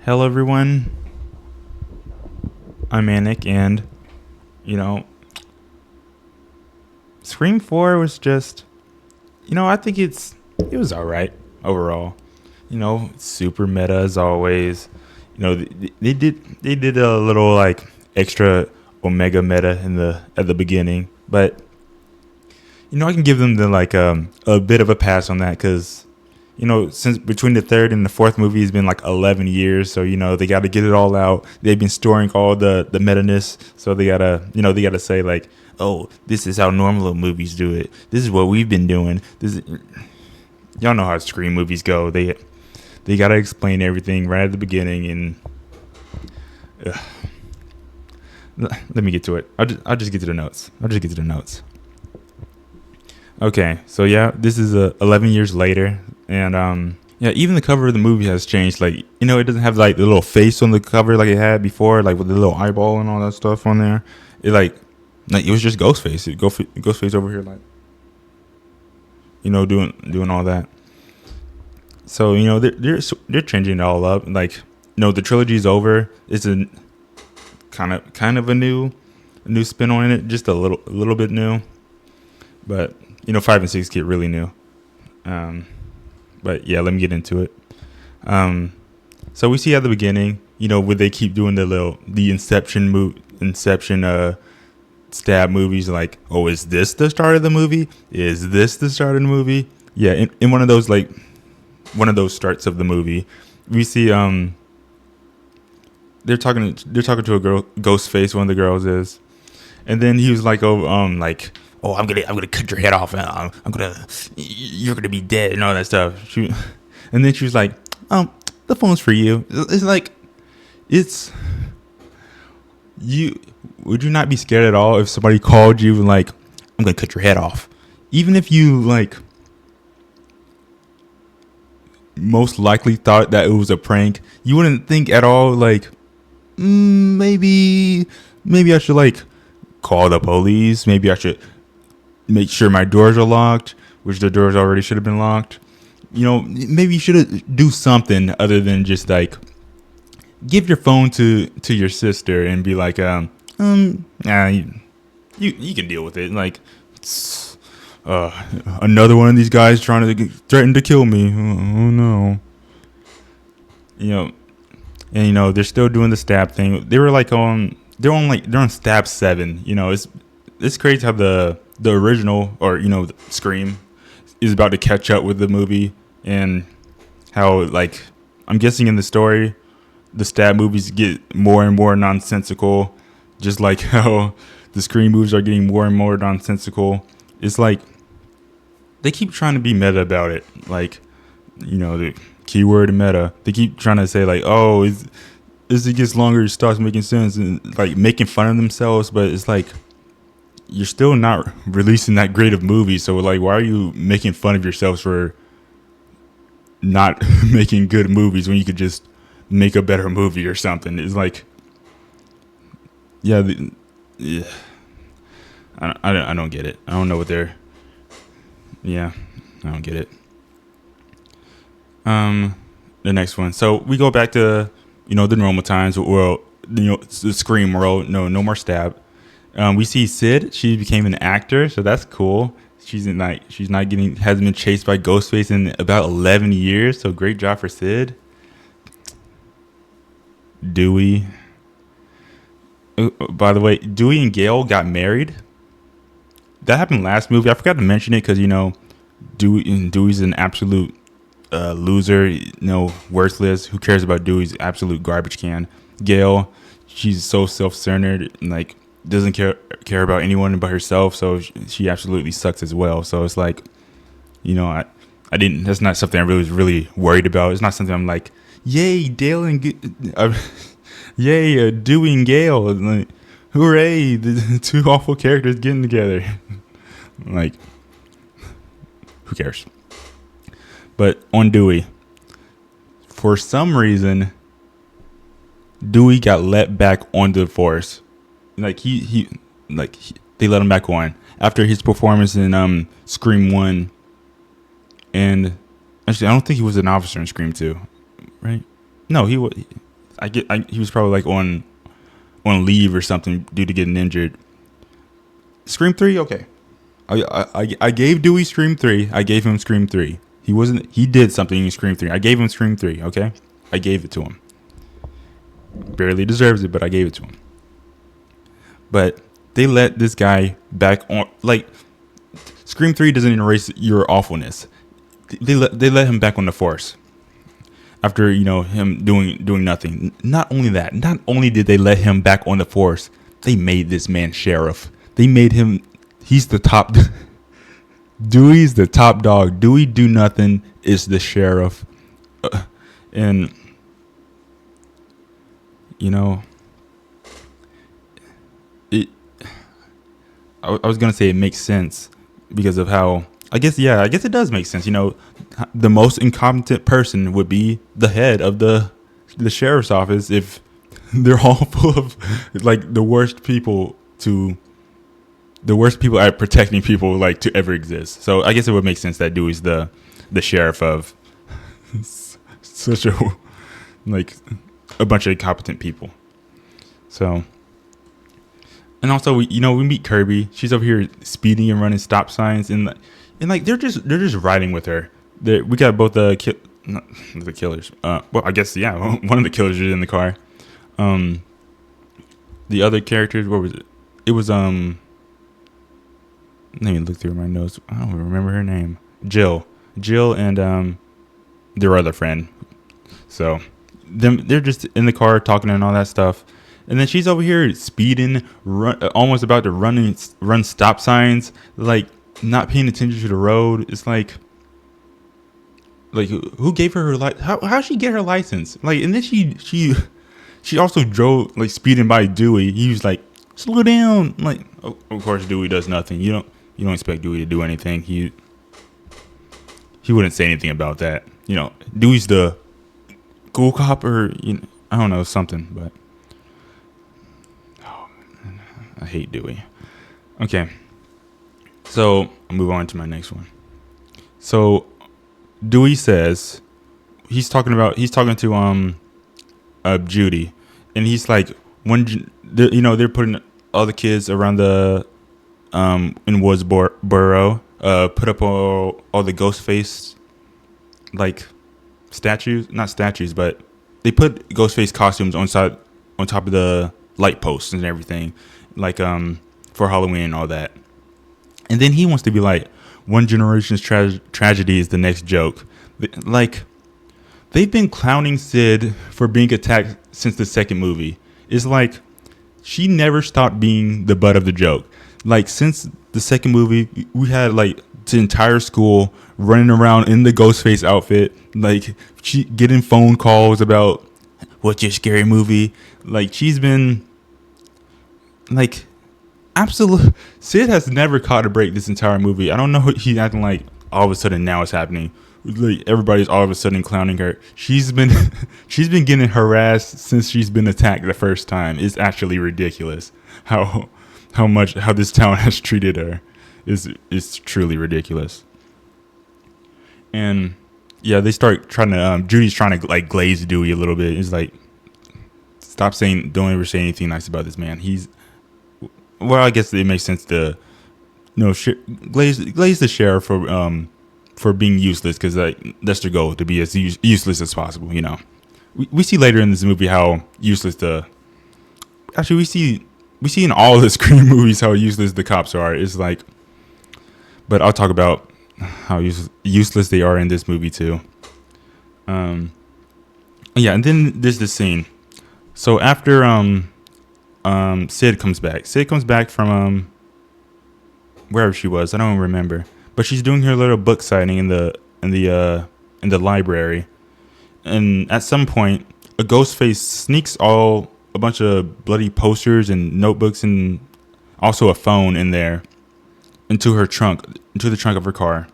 Hello, everyone. I'm Manic, and you know, Scream 4 was just, I think it was all right overall. Super meta as always. They did a little like extra Omega meta in the at the beginning, but I can give them a bit of a pass on that because since between the third and the fourth movie has been like 11 years. So, they got to get it all out. They've been storing all the meta-ness. So they got to say like, oh, this is how normal movies do it. This is what we've been doing. Y'all know how Scream movies go. They got to explain everything right at the beginning. And let me get to it. I'll just get to the notes. Okay, so yeah, this is 11 years later, and yeah, even the cover of the movie has changed. Like, it doesn't have like the little face on the cover like it had before, like with the little eyeball and all that stuff on there. It was just Ghostface. Ghostface over here, like, doing all that. So they're changing it all up. Like, the trilogy's over. It's a kind of a new spin on it, just a little bit new, but 5 and 6 get really new. But yeah, let me get into it. So we see at the beginning, where they keep doing the Inception stab movies. Like, oh, is this the start of the movie? Is this the start of the movie? Yeah, in one of those starts of the movie, we see they're talking to a girl, Ghostface. One of the girls is, and then he was like, oh, I'm gonna cut your head off. You're gonna be dead and all that stuff. And then she was like, the phone's for you. It's like, it's you. Would you not be scared at all if somebody called you and like, I'm gonna cut your head off, even if you like most likely thought that it was a prank? You wouldn't think at all like, maybe I should like call the police. Maybe I should make sure my doors are locked, which the doors already should have been locked. Maybe you should do something other than just like give your phone to your sister and be like, nah, you can deal with it. Like, another one of these guys trying to threaten to kill me. Oh no. And they're still doing the stab thing. They were like they're on stab 7. It's crazy how the original, or Scream, is about to catch up with the movie, and how, like, I'm guessing in the story the stab movies get more and more nonsensical, just like how the Scream movies are getting more and more nonsensical. It's like they keep trying to be meta about it, like, the keyword meta. They keep trying to say like, oh, as it gets longer it starts making sense, and like making fun of themselves. But it's like, you're still not releasing that great of movies, so like, why are you making fun of yourselves for not making good movies when you could just make a better movie or something? It's like, yeah, yeah. I don't get it. I don't know what they're. Yeah, I don't get it. The next one. So we go back to the normal times. Well, the Scream world. No more stab. We see Sid. She became an actor, so that's cool. Hasn't been chased by Ghostface in about 11 years. So great job for Sid. Dewey. By the way, Dewey and Gail got married. That happened last movie. I forgot to mention it because Dewey's an absolute loser. Worthless. Who cares about Dewey's absolute garbage can? Gail, she's so self-centered and like doesn't care about anyone but herself, so she absolutely sucks as well. So it's like, I didn't. That's not something I really was really worried about. It's not something I'm like, yay, Dale and yay, Dewey and Gale, like, hooray, the two awful characters getting together. Like, who cares? But on Dewey, for some reason, Dewey got let back onto the force. Like they let him back on after his performance in Scream 1, and actually I don't think he was an officer in Scream 2, right? No, he was. he was probably like on leave or something due to getting injured. Scream 3, okay. I gave Dewey Scream 3. I gave him Scream 3. He did something in Scream 3. I gave him Scream 3, okay? I gave it to him. Barely deserves it, but I gave it to him. But they let this guy back on, like, Scream 3 doesn't erase your awfulness. They let him back on the force. After, him doing nothing. Not only that, not only did they let him back on the force, they made this man sheriff. They made him, he's the top. Dewey's the top dog. Dewey do nothing is the sheriff. And, I was going to say it makes sense because of how, I guess it does make sense. The most incompetent person would be the head of the sheriff's office if they're all full of like the worst people at protecting people like to ever exist. So I guess it would make sense that Dewey's the sheriff of such a bunch of incompetent people. So, and also we meet Kirby. She's over here speeding and running stop signs and like they're just riding with her. We got both the killers. Well, I guess one of the killers is in the car. The other characters, what was it? It was let me look through my notes. I don't remember her name. Jill, and their other friend. So they're just in the car talking and all that stuff. And then she's over here speeding, almost about to run stop signs, like not paying attention to the road. It's like who gave her license? How'd she get her license? Like, and then she also drove like speeding by Dewey. He was like, slow down. Like, of course Dewey does nothing. You don't expect Dewey to do anything. He wouldn't say anything about that. Dewey's the cool cop or I don't know, something, but I hate Dewey. Okay. So I'll move on to my next one. So Dewey says he's talking to Judy, and he's like, when they're putting all the kids around the in Woodsboro put up all the Ghostface like statues, not statues, but they put Ghostface costumes on top of the light posts and everything, like for Halloween and all that. And then he wants to be like, one generation's tragedy is the next joke. Like, they've been clowning Sid for being attacked since the second movie. It's like she never stopped being the butt of the joke. Like, since the second movie, we had like the entire school running around in the Ghostface outfit, like she getting phone calls about what's your scary movie. Like, she's been like absolute. Sid has never caught a break this entire movie. I don't know what he's acting like all of a sudden now it's happening. Like, everybody's all of a sudden clowning her. She's been getting harassed since she's been attacked the first time. It's actually ridiculous how this town has treated her. Is truly ridiculous. And yeah, they start trying to Judy's trying to like glaze Dewey a little bit. It's like, don't ever say anything nice about this man. Well, I guess it makes sense to glaze the sheriff for being useless, because that's their goal, to be as useless as possible. We see later in this movie how useless we see in all the Scream movies how useless the cops are. It's like, but I'll talk about how useless they are in this movie too. Yeah, and then there's this scene. So after Sid comes back from wherever she was, I don't remember, but she's doing her little book signing in the library, and at some point a Ghostface sneaks a bunch of bloody posters and notebooks and also a phone in there into the trunk of her car.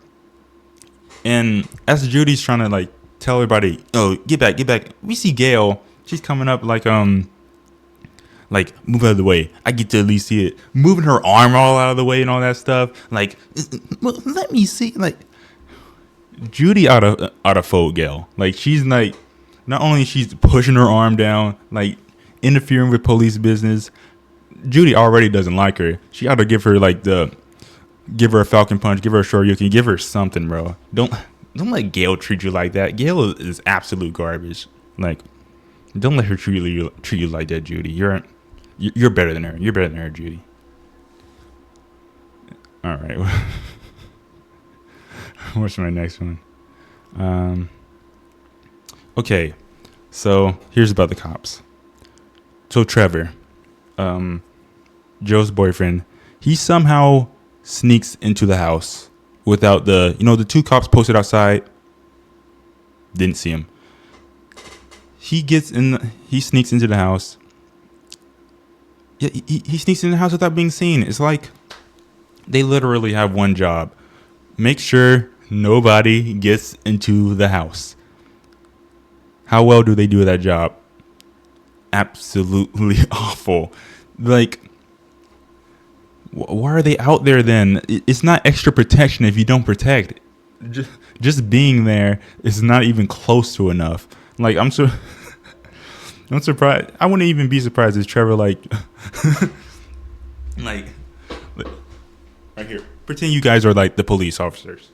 And as Judy's trying to like tell everybody, oh, get back, we see Gail. She's coming up like move out of the way. I get to at least see it. Moving her arm all out of the way and all that stuff. Like, let me see. Like, Judy out of fold Gail. Like, she's like, Not only she's pushing her arm down, like interfering with police business. Judy already doesn't like her. She ought to give her a falcon punch, give her a shoryuken, give her something, bro. Don't let Gail treat you like that. Gail is absolute garbage. Like, don't let her treat you like that, Judy. You're better than her. You're better than her, Judy. All right. What's my next one? Okay. So here's about the cops. So Trevor, Joe's boyfriend, he somehow sneaks into the house without the two cops posted outside. Didn't see him. He sneaks into the house. Yeah, he sneaks in the house without being seen. It's like they literally have one job: make sure nobody gets into the house. How well do they do that job? Absolutely awful. Like, why are they out there then? It's not extra protection if you don't protect. Just being there is not even close to enough. Like, I'm surprised. I wouldn't even be surprised if Trevor like right here. Pretend you guys are like the police officers.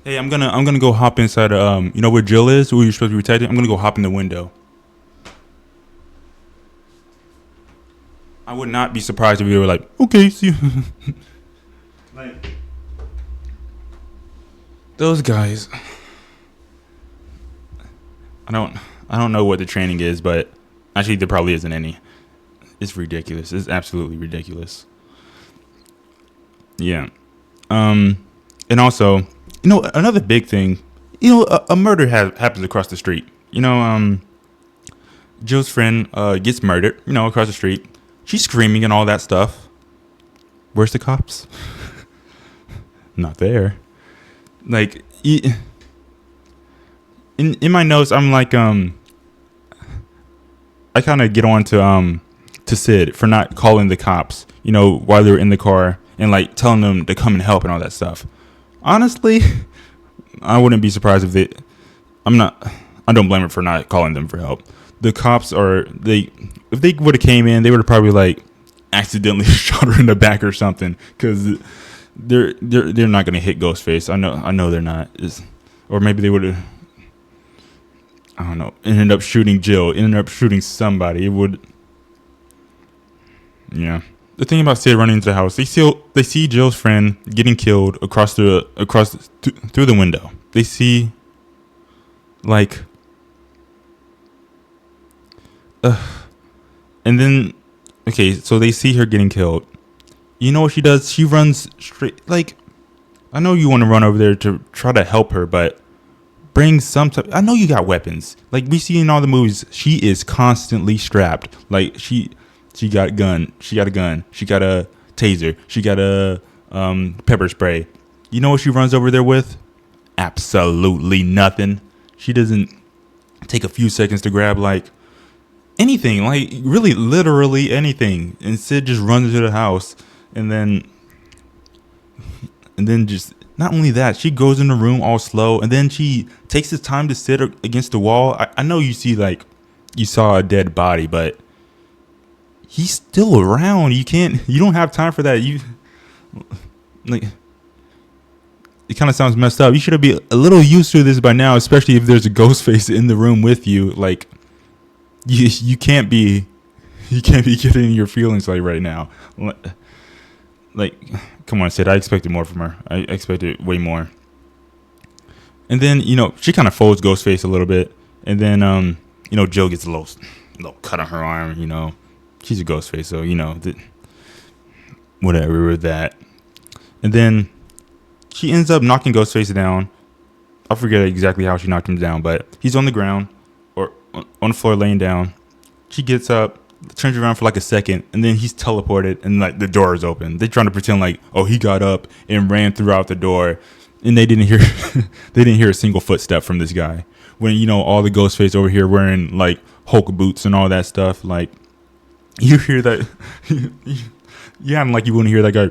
Hey, I'm gonna go hop inside. Where Jill is, who you're supposed to be protecting. I'm gonna go hop in the window. I would not be surprised if you were like, okay, see you. Like, those guys. I don't know what the training is, but actually there probably isn't any. It's ridiculous. It's absolutely ridiculous. Yeah. And also, another big thing, a murder happens across the street. Jill's friend gets murdered, across the street. She's screaming and all that stuff. Where's the cops? Not there. Like, in my notes, I'm like, I kind of get on to Sid for not calling the cops, while they were in the car and like telling them to come and help and all that stuff. Honestly, I wouldn't be surprised if I don't blame her for not calling them for help. The cops if they would have came in, they would have probably like accidentally shot her in the back or something, because they're not gonna hit Ghostface. I know they're not. Or maybe they would have, I don't know, ended up shooting Jill, ended up shooting somebody. It would, yeah. The thing about Sid running into the house, they see Jill's friend getting killed through the window. They see, like, and then, okay, so they see her getting killed. You know what she does? She runs straight. Like, I know you want to run over there to try to help her, but bring some type. I know you got weapons. Like we see in all the movies, she is constantly strapped. Like she got a gun. She got a gun. She got a taser. She got a pepper spray. You know what she runs over there with? Absolutely nothing. She doesn't take a few seconds to grab like anything, like really literally anything. And Sid just runs into the house, and then just not only that, she goes in the room all slow, and then she takes the time to sit against the wall. I know you saw a dead body, but he's still around. You don't have time for that. It kind of sounds messed up. You should be a little used to this by now, especially if there's a ghost face in the room with you. Like, you can't be getting your feelings like right now. Like, come on, Sid. I expected more from her. I expected way more. And then, she kind of folds Ghostface a little bit. And then, Jill gets a little cut on her arm, She's a Ghostface, so, whatever with that. And then she ends up knocking Ghostface down. I forget exactly how she knocked him down, but he's on the ground or on the floor laying down. She gets up, turns around for like a second, and then he's teleported and like the door is open. They're trying to pretend like, oh, he got up and ran throughout the door, and they didn't hear a single footstep from this guy. When all the Ghostface over here wearing like Hulk boots and all that stuff, like you hear that Yeah, and like you wouldn't hear that guy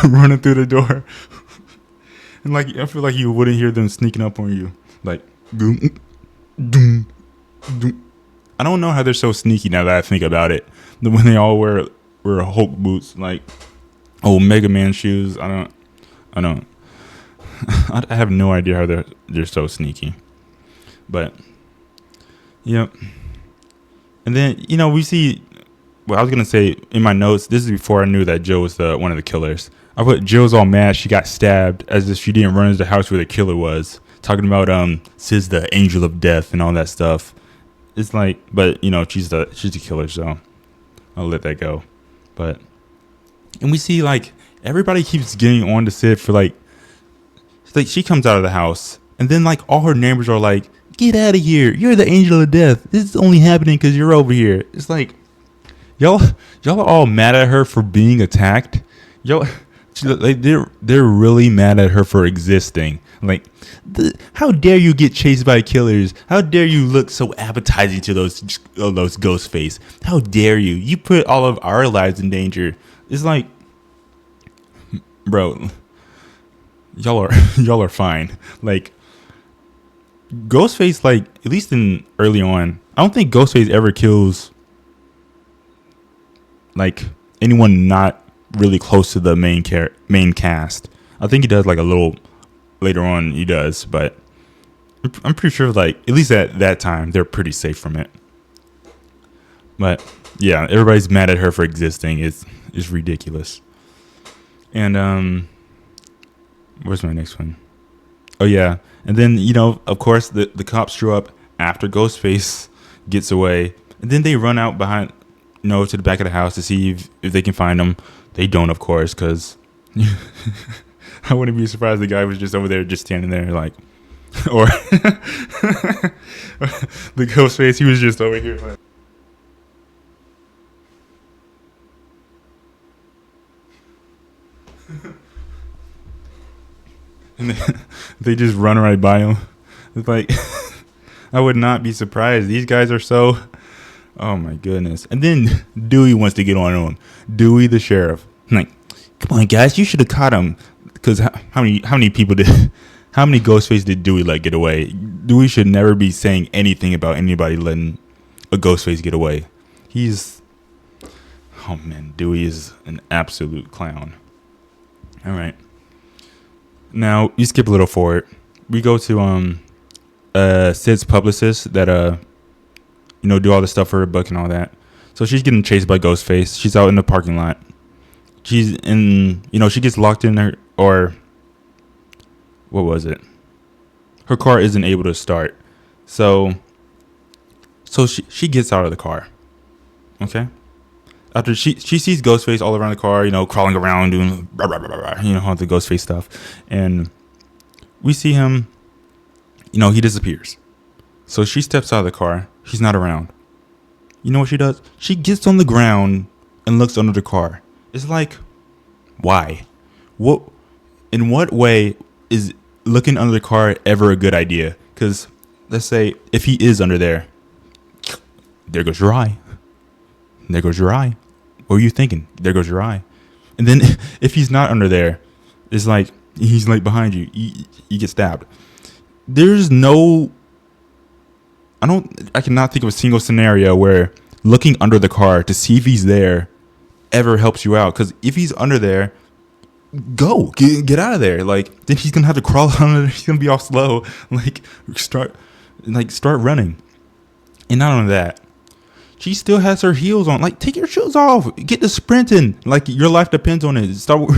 running through the door, and like I feel like you wouldn't hear them sneaking up on you, like doom, doom, doom. I don't know how they're so sneaky now that I think about it. When they all wear Hulk boots, like Mega Man shoes. I don't. I have no idea how they're so sneaky, but yep. And then we see. Well, I was gonna say in my notes. This is before I knew that Jill was one of the killers. I put Jill's all mad. She got stabbed as if she didn't run into the house where the killer was. Talking about Sis the angel of death and all that stuff. It's like, but she's the killer, so I'll let that go. But and we see like everybody keeps getting on to Sid for like she comes out of the house and then like all her neighbors are like, get out of here, you're the angel of death, this is only happening because you're over here. It's like y'all are all mad at her for being attacked. They're really mad at her for existing. Like, how dare you get chased by killers? How dare you look so appetizing to those Ghostface? How dare you? You put all of our lives in danger. It's like, bro, y'all are fine. Like, Ghostface, like at least in early on, I don't think Ghostface ever kills like anyone not really close to the main cast. I think he does like a little later on. He does, but I'm pretty sure like at least at that time they're pretty safe from it. But yeah, everybody's mad at her for existing. It's ridiculous. And where's my next one? Oh yeah, and then of course the cops show up after Ghostface gets away, and then they run out behind to the back of the house to see if they can find him. They don't, of course, because I wouldn't be surprised the guy was just over there, just standing there, like, or the Ghostface, he was just over here, like. And they just run right by him. It's like, I would not be surprised. These guys are so. Oh my goodness. And then Dewey wants to get on him. Dewey the sheriff. I'm like, come on guys, you should have caught him. Because how many Ghostface did Dewey let get away? Dewey should never be saying anything about anybody letting a Ghostface get away. Oh man, Dewey is an absolute clown. All right. Now you skip a little forward. We go to Sid's publicist that do all the stuff for her book and all that. So she's getting chased by Ghostface. She's out in the parking lot. She's in, she gets locked in her, or what was it? Her car isn't able to start. So she gets out of the car. Okay. After she sees Ghostface all around the car, crawling around doing blah, blah, blah, blah, all the Ghostface stuff. And we see him, he disappears. So she steps out of the car. He's not around. You know what she does? She gets on the ground and looks under the car. It's like, why? In what way is looking under the car ever a good idea? Because let's say if he is under there goes your eye. There goes your eye. What were you thinking? There goes your eye. And then if he's not under there, it's like he's like behind you. You get stabbed. There's no. I cannot think of a single scenario where looking under the car to see if he's there ever helps you out. Because if he's under there, get out of there. Like, then he's gonna have to crawl under there. He's gonna be all slow. Like, start running. And not only that, she still has her heels on. Like, take your shoes off. Get to sprinting. Like, your life depends on it. Start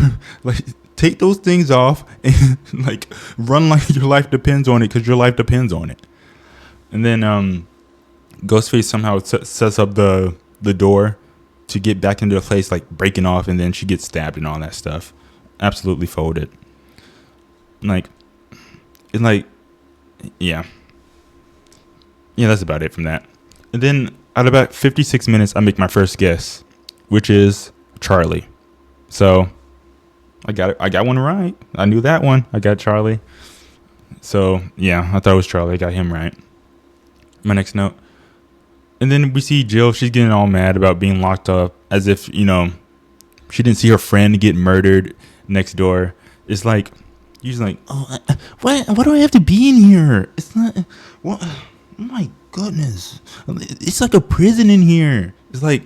like. Take those things off and like run like your life depends on it, because your life depends on it. And then Ghostface somehow sets up the door to get back into the place, like breaking off, and then she gets stabbed and all that stuff. Absolutely folded. Yeah. Yeah, that's about it from that. And then at about 56 minutes, I make my first guess, which is Charlie. So I got one right. I knew that one. I got Charlie. So yeah, I thought it was Charlie. I got him right. My next note. And then we see Jill. She's getting all mad about being locked up as if, she didn't see her friend get murdered next door. It's like, he's like, oh, why do I have to be in here? It's not, what? Oh my goodness. It's like a prison in here. It's like,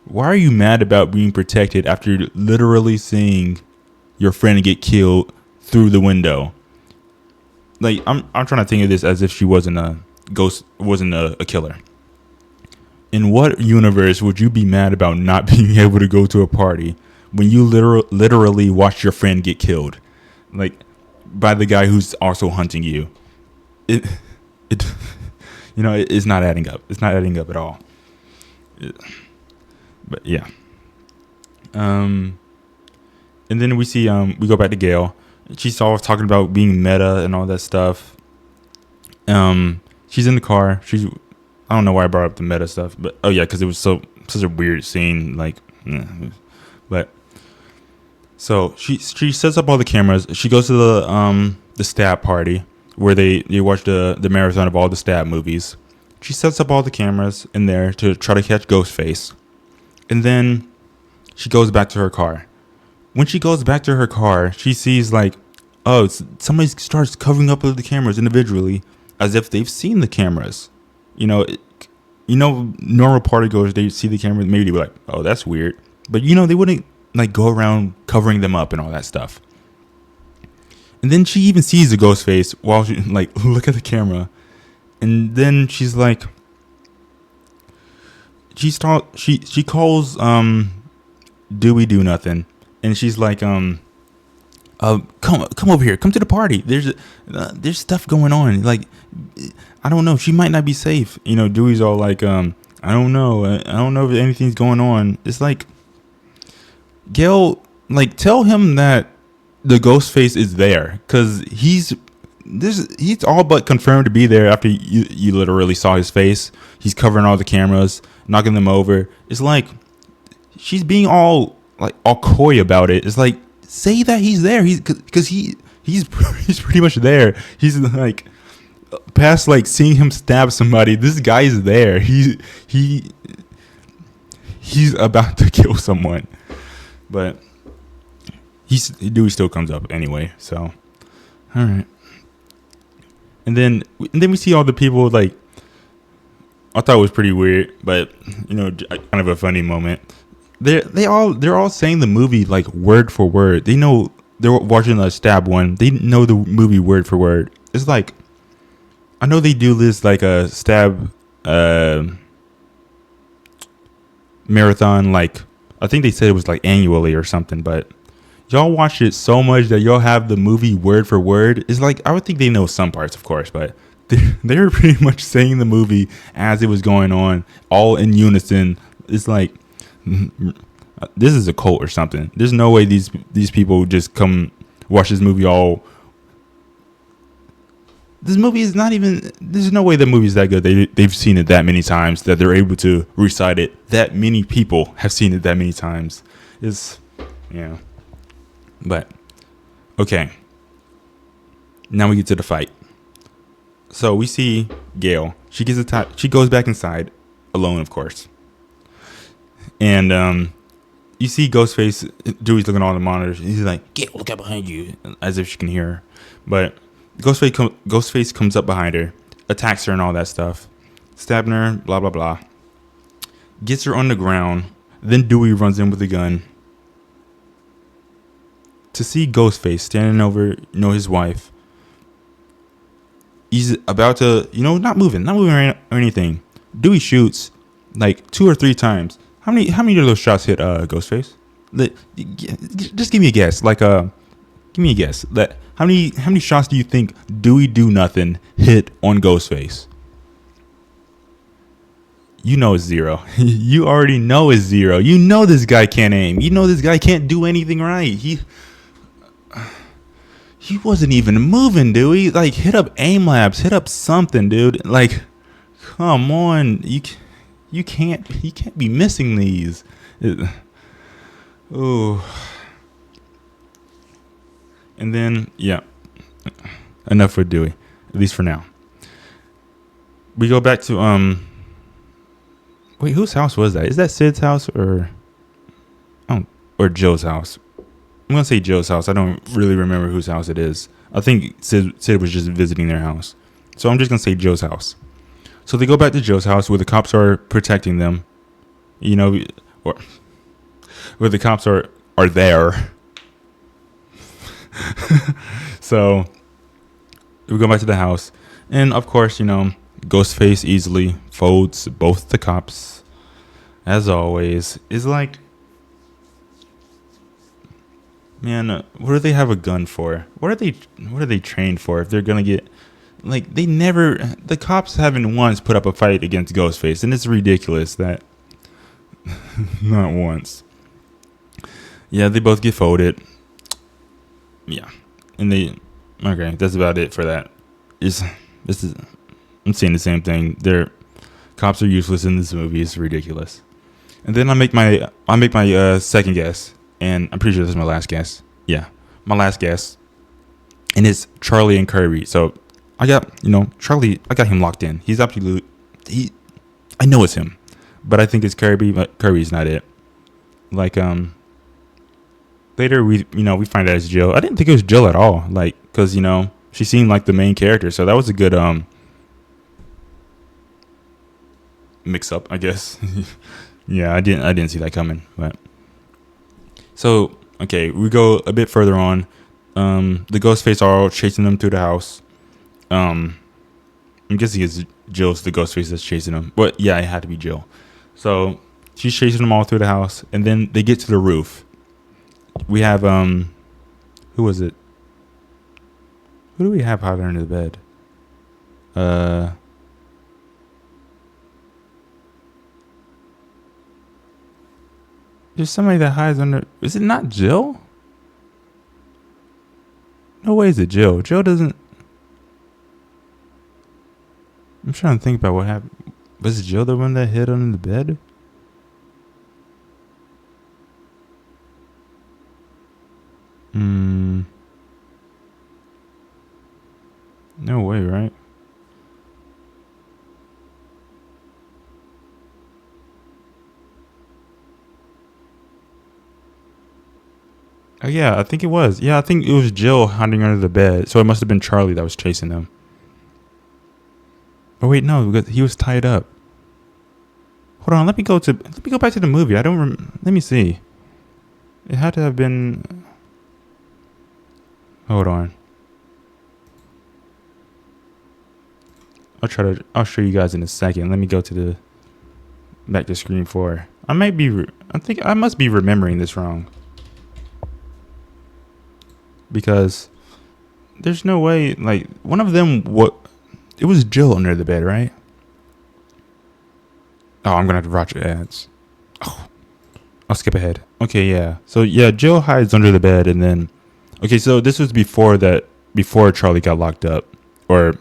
why are you mad about being protected after literally seeing your friend get killed through the window? Like, I'm trying to think of this as if she wasn't a killer. In what universe would you be mad about not being able to go to a party when you literally watched your friend get killed, like, by the guy who's also hunting you? It it's not adding up. It's not adding up at all. But yeah. And then we see we go back to Gail. She's always talking about being meta and all that stuff. She's in the car. I don't know why I brought up the meta stuff, but oh yeah, because it was such a weird scene. Like, but so she sets up all the cameras. She goes to the stab party where they watch the marathon of all the stab movies. She sets up all the cameras in there to try to catch Ghostface, and then she goes back to her car. When she goes back to her car, she sees like, oh, somebody starts covering up the cameras individually as if they've seen the cameras. Normal partygoers, they see the cameras, maybe they were like, oh, that's weird. But, they wouldn't like go around covering them up and all that stuff. And then she even sees the ghost face while she like, look at the camera. And then she's like, she calls Dewey Do Nothing. And she's like, come over here. Come to the party. There's stuff going on. Like, I don't know. She might not be safe. Dewey's all like, I don't know. I don't know if anything's going on. It's like, Gail, like, tell him that the ghost face is there, because he's all but confirmed to be there after you literally saw his face. He's covering all the cameras, knocking them over. It's like she's being all coy about it. It's like, say that he's there. Because he's pretty much there. He's like, past like seeing him stab somebody, this guy's there. He's about to kill someone, but Dewey still comes up anyway. So, all right. And then we see all the people. Like, I thought it was pretty weird, but kind of a funny moment. They're all saying the movie like word for word. They know they're watching the stab one. They know the movie word for word. It's like, I know they do this like a stab marathon. Like, I think they said it was like annually or something, but y'all watch it so much that y'all have the movie word for word. It's like, I would think they know some parts, of course, but they were pretty much saying the movie as it was going on, all in unison. It's like, this is a cult or something. There's no way these people just come watch this movie all. This movie is not even. There's no way the movie's that good. They've seen it that many times that they're able to recite it. That many people have seen it that many times. Yeah. But okay. Now we get to the fight. So we see Gail. She goes back inside, alone, of course. And you see Ghostface. Dewey's looking at all the monitors. He's like, "Gail, look out behind you," as if she can hear her. But Ghostface comes up behind her, attacks her and all that stuff, stabbing her, blah, blah, blah. Gets her on the ground. Then Dewey runs in with a gun. To see Ghostface standing over, his wife. He's about to, not moving or anything. Dewey shoots like 2 or 3 times. How many of those shots hit Ghostface? Just give me a guess. Give me a guess. How many shots do you think Dewey Do Nothing hit on Ghostface? It's 0. You already know it's 0. You know this guy can't aim. You know this guy can't do anything right. He wasn't even moving, Dewey. Like, hit up aim labs, hit up something, dude. Like, come on. You can't be missing these. Oh. And then, yeah, enough for Dewey, at least for now. We go back to Wait, whose house was that? Is that Sid's house or Joe's house? I'm gonna say Joe's house. I don't really remember whose house it is. I think Sid was just visiting their house, so I'm just gonna say Joe's house. So they go back to Joe's house where the cops are protecting them. You know, or where the cops are there. So we go back to the house, and of course, Ghostface easily folds both the cops, as always. Is like, man, what do they have a gun for? What are they trained for? If they're gonna get, like, the cops haven't once put up a fight against Ghostface, and it's ridiculous that not once. Yeah, they both get folded. Yeah, and okay, that's about it for that. I'm saying the same thing. Cops are useless in this movie. It's ridiculous. And then I make my second guess, and I'm pretty sure this is my last guess. Yeah, my last guess, and it's Charlie and Kirby. So I got Charlie. I got him locked in. He's absolutely I know it's him, but I think it's Kirby. But Kirby's not it. Like later we find out it's Jill. I didn't think it was Jill at all. Like, because she seemed like the main character, so that was a good mix up, I guess. Yeah, I didn't see that coming. But so okay, we go a bit further on. The Ghostface are all chasing them through the house. I'm guessing it's Jill's the Ghostface that's chasing them, but yeah, it had to be Jill. So she's chasing them all through the house, and then they get to the roof. We have who was it? Who do we have hiding under the bed? There's somebody that hides under. Is it not Jill? No way is it Jill. Jill doesn't. I'm trying to think about what happened. Was it Jill the one that hid under the bed? No way, right? Oh yeah, I think it was. Yeah, I think it was Jill hiding under the bed. So it must have been Charlie that was chasing them. Oh wait, no, because he was tied up. Hold on, let me go back to the movie. Let me see. It had to have been. Hold on. I'll show you guys in a second. Let me go to back to screen 4. I think I must be remembering this wrong. Because there's no way, like, one of them, it was Jill under the bed, right? Oh, I'm gonna have to watch ads. Oh, I'll skip ahead. Okay, yeah. So yeah, Jill hides under the bed, and then, okay, so this was before Charlie got locked up, or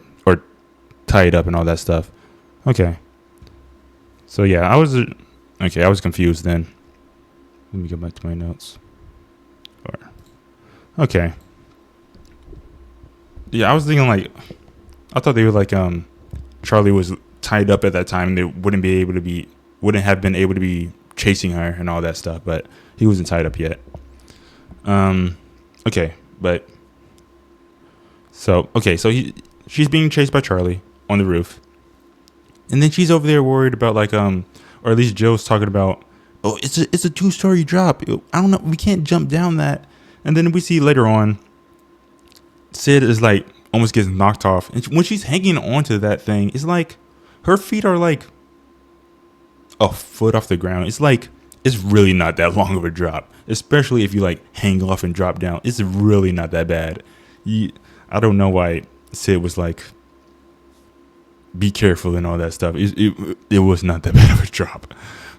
tied up and all that stuff. Okay. So yeah, I was confused then. Let me go back to my notes. Okay. Yeah, I was thinking I thought they were Charlie was tied up at that time and they wouldn't have been able to be chasing her and all that stuff, but he wasn't tied up yet. Okay, but so she's being chased by Charlie on the roof. And then she's over there worried about or at least Joe's talking about, oh, it's a 2-story drop. I don't know, we can't jump down that. And then we see later on, Sid is almost gets knocked off. And when she's hanging onto that thing, it's her feet are a foot off the ground. It's really not that long of a drop, especially if you hang off and drop down. It's really not that bad. I don't know why Sid was be careful and all that stuff. It was not that bad of a drop.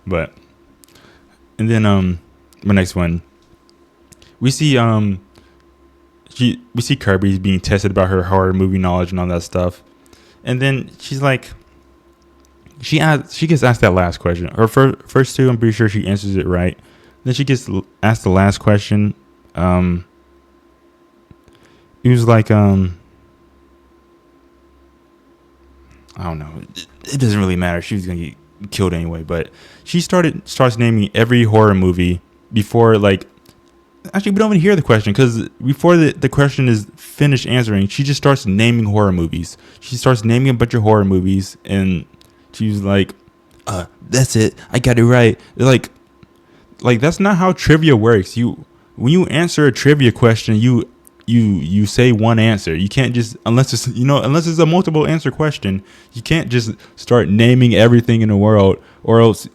But, and then the next one, we see Kirby being tested about her horror movie knowledge and all that stuff, and then she's she gets asked that last question. Her first two, I'm pretty sure she answers it right. Then she gets asked the last question. It was I don't know. It doesn't really matter. She was gonna killed anyway. But she starts naming every horror movie before, like, actually we don't even hear the question, because before the question is finished answering, she just starts naming horror movies. She starts naming a bunch of horror movies, and she's like, that's it, I got it right. Like that's not how trivia works. When you answer a trivia question, you say one answer. You can't just, unless it's a multiple answer question, you can't just start naming everything in the world, or else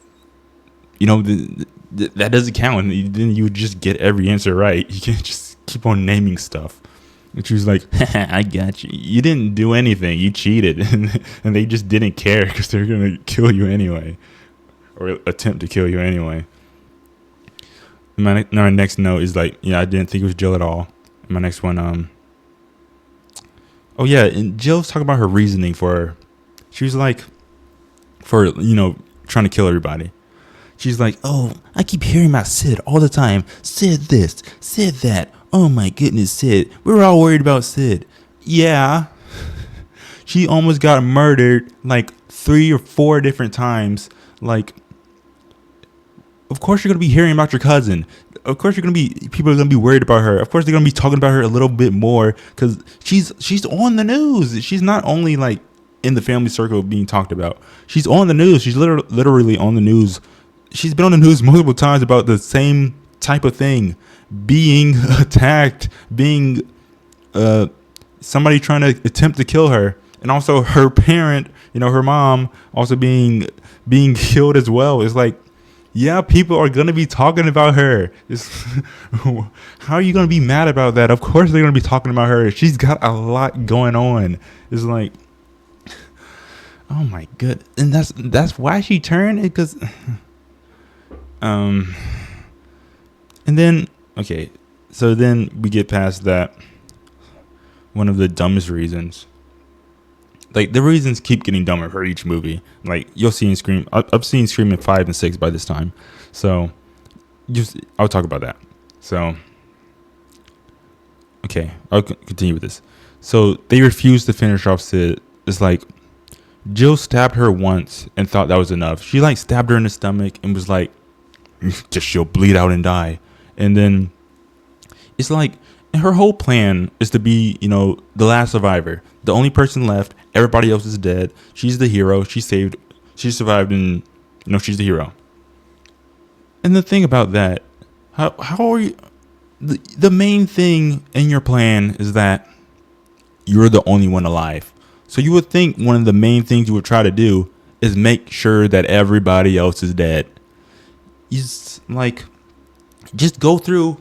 that doesn't count, and then you just get every answer right. You can't just keep on naming stuff. And she was like, I got you. You didn't do anything. You cheated. And they just didn't care because they're going to kill you anyway, or attempt to kill you anyway. My next note is like, I didn't think it was Jill at all. And my next one, and Jill's talking about her reasoning she was like, trying to kill everybody. She's like, oh, I keep hearing about Sid all the time. Sid this, Sid that. Oh my goodness, Sid. We're all worried about Sid. Yeah. She almost got murdered like 3 or 4 different times. Like, of course you're going to be hearing about your cousin. Of course people are going to be worried about her. Of course they're going to be talking about her a little bit more, because she's on the news. She's not only like in the family circle being talked about. She's on the news. She's literally on the news. She's been on the news multiple times about the same type of thing, being attacked, being somebody trying to attempt to kill her, and also her parent, her mom, also being killed as well. It's like, yeah, people are gonna be talking about her. How are you gonna be mad about that? Of course they're gonna be talking about her. She's got a lot going on. It's like, oh my god, and that's why she turned, because. And then, okay, so then we get past that. One of the dumbest reasons, like the reasons keep getting dumber for each movie. Like you'll see in Scream, I've seen Scream in 5 and 6 by this time, so I'll talk about that. So, okay, I'll continue with this. So they refuse to finish off Sid. It's like Jill stabbed her once and thought that was enough. She like stabbed her in the stomach and was like, just she'll bleed out and die. And then it's like, her whole plan is to be, the last survivor, the only person left. Everybody else is dead. She's the hero. She survived, and she's the hero. And the thing about that, how are you? The main thing in your plan is that you're the only one alive. So you would think one of the main things you would try to do is make sure that everybody else is dead. Just go through.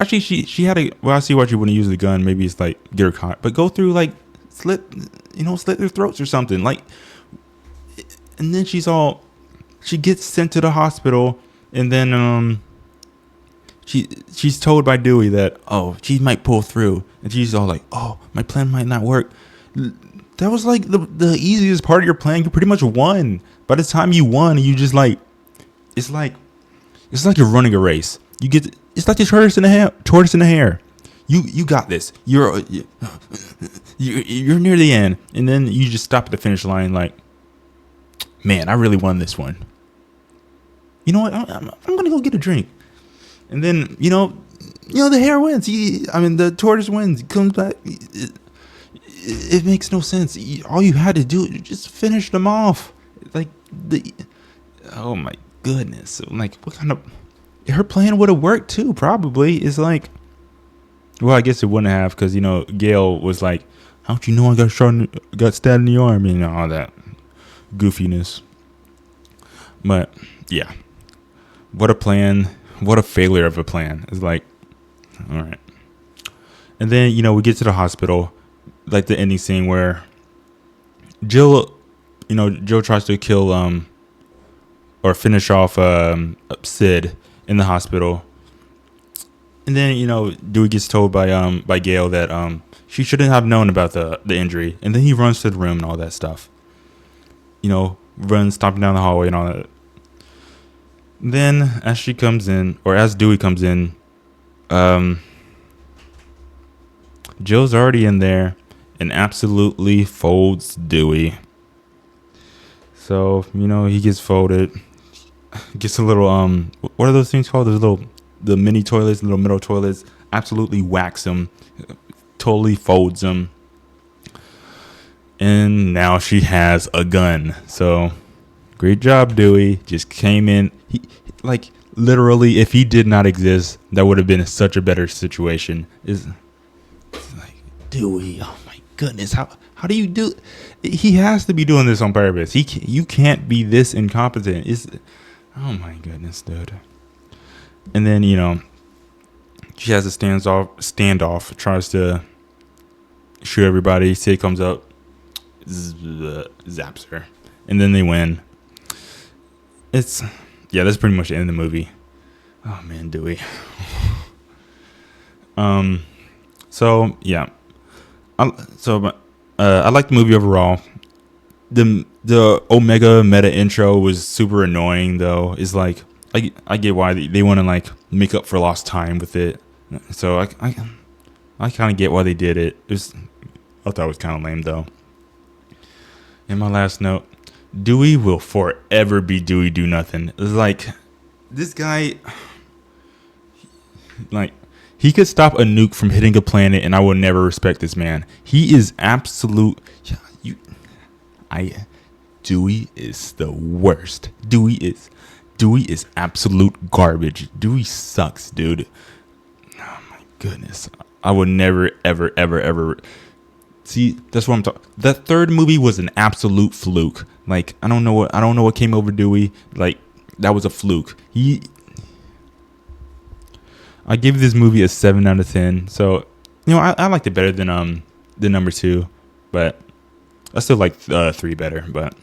Actually, she had I see why she wouldn't use the gun. Maybe it's like get her caught, but go through like slit their throats or something. Like, and then she gets sent to the hospital, and then she's told by Dewey that she might pull through, and she's all like, my plan might not work. That was like the easiest part of your plan. You pretty much won. By the time you won, you just like. It's like you're running a race. It's like the tortoise in the hare. You got this. You're near the end, and then you just stop at the finish line. Like, man, I really won this one. You know what? I'm gonna go get a drink, and then the hare wins. The tortoise wins. He comes back. It makes no sense. All you had to do is just finish them off. Like oh my goodness. Like, what kind of, her plan would have worked too, probably. It's like, well, I guess it wouldn't have, because Gail was like, how don't you know I got stabbed in the arm, and all that goofiness. But yeah, what a plan, what a failure of a plan. It's like, all right. And then we get to the hospital, like the ending scene where Jill tries to kill or finish off Sid in the hospital. And then, Dewey gets told by Gail that she shouldn't have known about the injury. And then he runs to the room and all that stuff. Runs, stomping down the hallway and all that. Then, as Dewey comes in, Jill's already in there and absolutely folds Dewey. So he gets folded, gets a little what are those things called? Those little the mini toilets, little middle toilets. Absolutely whacks him, totally folds him, and now she has a gun. So great job, Dewey. Just came in. He like literally, if he did not exist, that would have been such a better situation. It's like Dewey. Oh my goodness, how do you do? He has to be doing this on purpose. You can't be this incompetent. Oh my goodness, dude. And then she has a standoff, tries to shoot everybody. Sid comes up, zaps her, and then they win. That's pretty much the end of the movie. Oh man, Dewey. So yeah, I like the movie overall. The Omega meta intro was super annoying though. It's like I get why they want to like make up for lost time with it. So I kind of get why they did it. I thought it was kind of lame though. And my last note, Dewey will forever be Dewey Do Nothing. It's like this guy, like he could stop a nuke from hitting a planet, and I will never respect this man. He is absolute. Dewey is the worst. Dewey is absolute garbage. Dewey sucks, dude. Oh my goodness. I would never, ever, ever, ever. See, that's what I'm talking. That third movie was an absolute fluke. Like I don't know what came over Dewey. Like that was a fluke. I gave this movie a 7 out of 10. So I liked it better than number 2, but I still like 3 better. But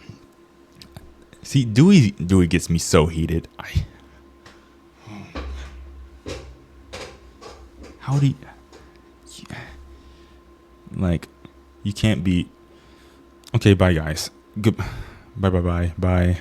see, Dewey gets me so heated. How do you, like you can't be. Okay, bye guys. Good. Bye.